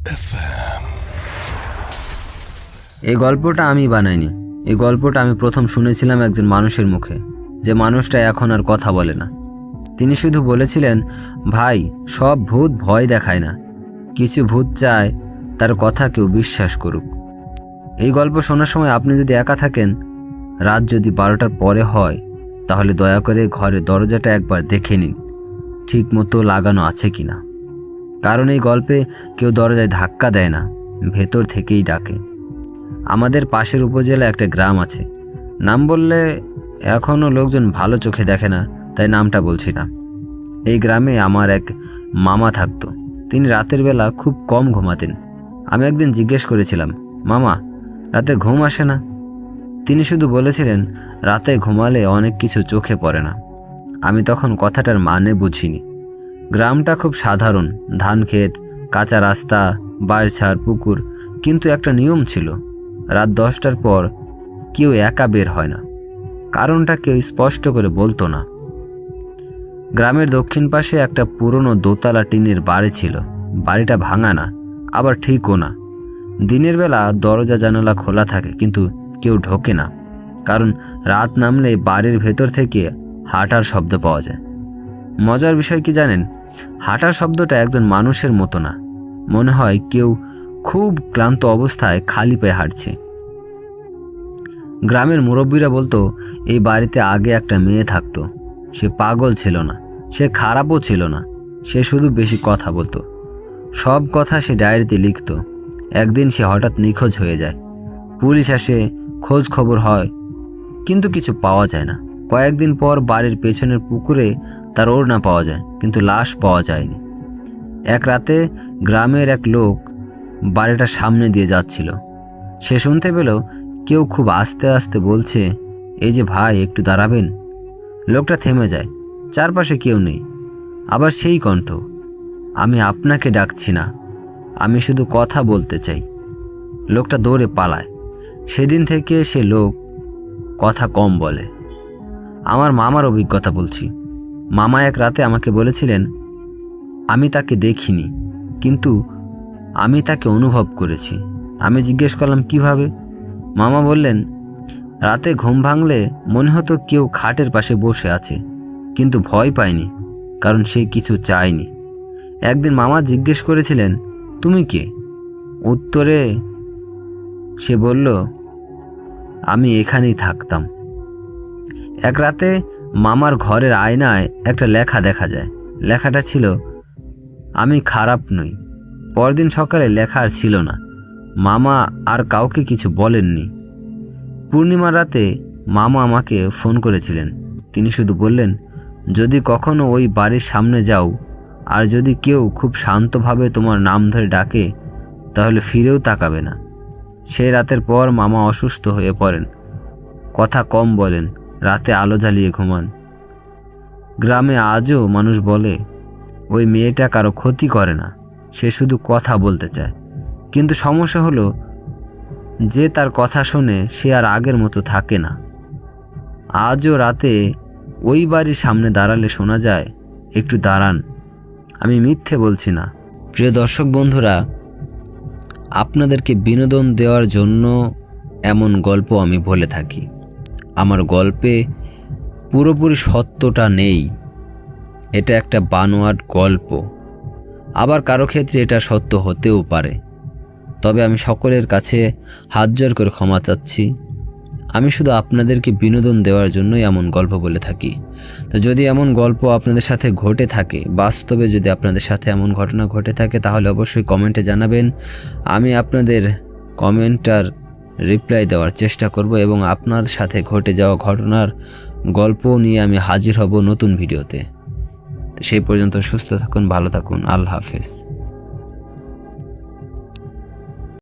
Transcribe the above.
FM। এই গল্পটা আমি বানাইনি। এই গল্পটা আমি প্রথম শুনেছিলাম একজন মানুষের মুখে, যে মানুষটা এখন আর কথা বলে না। তিনি শুধু বলেছিলেন, ভাই, সব ভূত ভয় দেখায় না, কিছু ভূত চায় তার কথা কেউ বিশ্বাস করুক। এই গল্প শোনার সময় আপনি যদি একা থাকেন, রাত যদি 12টার পরে হয়, তাহলে দয়া করে ঘরের দরজাটা একবার দেখে নিন ঠিক মতো লাগানো আছে কিনা। কারণ এই গল্পে কেউ দরজায় ধাক্কা দেয় না, ভেতর থেকেই ডাকে। আমাদের পাশের উপজেলা একটা গ্রাম আছে, নাম বললে এখনও লোকজন ভালো চোখে দেখে না, তাই নামটা বলছি না। এই গ্রামে আমার এক মামা থাকতো। তিনি রাতের বেলা খুব কম ঘুমাতেন। আমি একদিন জিজ্ঞেস করেছিলাম, মামা, রাতে ঘুম আসে না? তিনি শুধু বলেছিলেন, রাতে ঘুমালে অনেক কিছু চোখে পড়ে না। আমি তখন কথাটার মানে বুঝিনি। গ্রামটা খুব সাধারণ, ধান ক্ষেত, কাঁচা রাস্তা, বাঁশঝাড়, পুকুর। কিন্তু একটা নিয়ম ছিল, রাত 10টার পর কেউ একা বের হয় না। কারণটা কেউ স্পষ্ট করে বলতো না। গ্রামের দক্ষিণ পাশে একটা পুরনো দোতলা টিনের বাড়ি ছিল। বাড়িটা ভাঙা না, আবার ঠিকও না। দিনের বেলা দরজা জানালা খোলা থাকে, কিন্তু কেউ ঢোকে না। কারণ রাত নামলে বাড়ির ভেতর থেকে হাঁটার শব্দ পাওয়া যায়। মজার বিষয় কি জানেন? হাঁটার শব্দটা একজন মানুষের মতো না, মনে হয় কেউ খুব ক্লান্ত অবস্থায় খালি পায়ে হাঁটছে। গ্রামের মুরব্বীরা বলতো, এই বাড়িতে আগে একটা মেয়ে থাকতো। সে পাগল ছিল না, সে খারাপও ছিল না, সে শুধু বেশি কথা বলতো। সব কথা সে ডায়েরিতে লিখত। একদিন সে হঠাৎ নিখোঁজ হয়ে যায়। পুলিশ আসে, খোঁজ খবর হয়, কিন্তু কিছু পাওয়া যায় না। কয়েকদিন পর বাড়ির পেছনের পুকুরে তার ওড়না পাওয়া যায়, কিন্তু লাশ পাওয়া যায়নি। এক রাতে গ্রামের এক লোক বাড়িটার সামনে দিয়ে যাচ্ছিল। সে শুনতে পেল কেউ খুব আস্তে আস্তে বলছে, এই যে ভাই, একটু দাঁড়াবেন। লোকটা থেমে যায়, চারপাশে কেউ নেই। আবার সেই কণ্ঠ, আমি আপনাকে ডাকছি না, আমি শুধু কথা বলতে চাই। লোকটা দৌড়ে পালায়। সেদিন থেকে সে লোক কথা কম বলে। আমার মামার অভিজ্ঞতা বলছি। মামা এক রাতে আমাকে বলেছিলেন, আমি তাকে দেখিনি, কিন্তু আমি তাকে অনুভব করেছি। আমি জিজ্ঞেস করলাম, কিভাবে? মামা বললেন, রাতে ঘুম ভাঙলে মনে হতো কেউ খাটের পাশে বসে আছে, কিন্তু ভয় পায়নি, কারণ সে কিছু চায়নি। একদিন মামা জিজ্ঞেস করেছিলেন, তুমি কে? উত্তরে সে বলল, আমি এখানেই থাকতাম। এক রাতে মামার ঘরের আয়নায় একটা লেখা দেখা যায়। লেখাটা ছিল, আমি খারাপ নই। পরদিন সকালে লেখা আর ছিল না। মামা আর কাউকে কিছু বলেননি। পূর্ণিমার রাতে মামা আমাকে ফোন করেছিলেন। তিনি শুধু বললেন, যদি কখনো ওই বাড়ির সামনে যাও, আর যদি কেউ খুব শান্তভাবে তোমার নাম ধরে ডাকে, তাহলে ফিরেও তাকাবে না। সেই রাতের পর মামা অসুস্থ হয়ে পড়েন, কথা কম বলেন, রাতে আলো জ্বালিয়ে ঘুমান। গ্রামে আজও মানুষ বলে, ওই মেয়েটা কারো ক্ষতি করে না, সে শুধু কথা বলতে চায়। কিন্তু সমস্যা হলো, যে তার কথা শোনে সে আর আগের মতো থাকে না। আজও রাতে ওই বাড়ির সামনে দাঁড়ালে শোনা যায়, একটু দাঁড়ান, আমি মিথ্যে বলছি না। প্রিয় দর্শক বন্ধুরা, আপনাদেরকে বিনোদন দেওয়ার জন্য এমন গল্প আমি বলে থাকি। আমার গল্পে পুরোপুরি সত্যটা নেই, এটা একটা বানোয়াট গল্প। আবার কারো ক্ষেত্রে এটা সত্য হতেও পারে। তবে আমি সকলের কাছে হাত জোড় করে ক্ষমা চাচ্ছি। আমি শুধু আপনাদেরকে বিনোদন দেওয়ার জন্যই এমন গল্প বলে থাকি। তো যদি এমন গল্প আপনাদের সাথে ঘটে থাকে, বাস্তবে যদি আপনাদের সাথে এমন ঘটনা ঘটে থাকে, তাহলে অবশ্যই কমেন্টে জানাবেন। আমি আপনাদের কমেন্টার রিপ্লাই দেওয়ার চেষ্টা করব এবং আপনার সাথে ঘটে যাওয়া ঘটনার গল্প নিয়ে আমি হাজির হব নতুন ভিডিওতে। সেই পর্যন্ত সুস্থ থাকুন, ভালো থাকুন, আল্লাহ হাফেজ।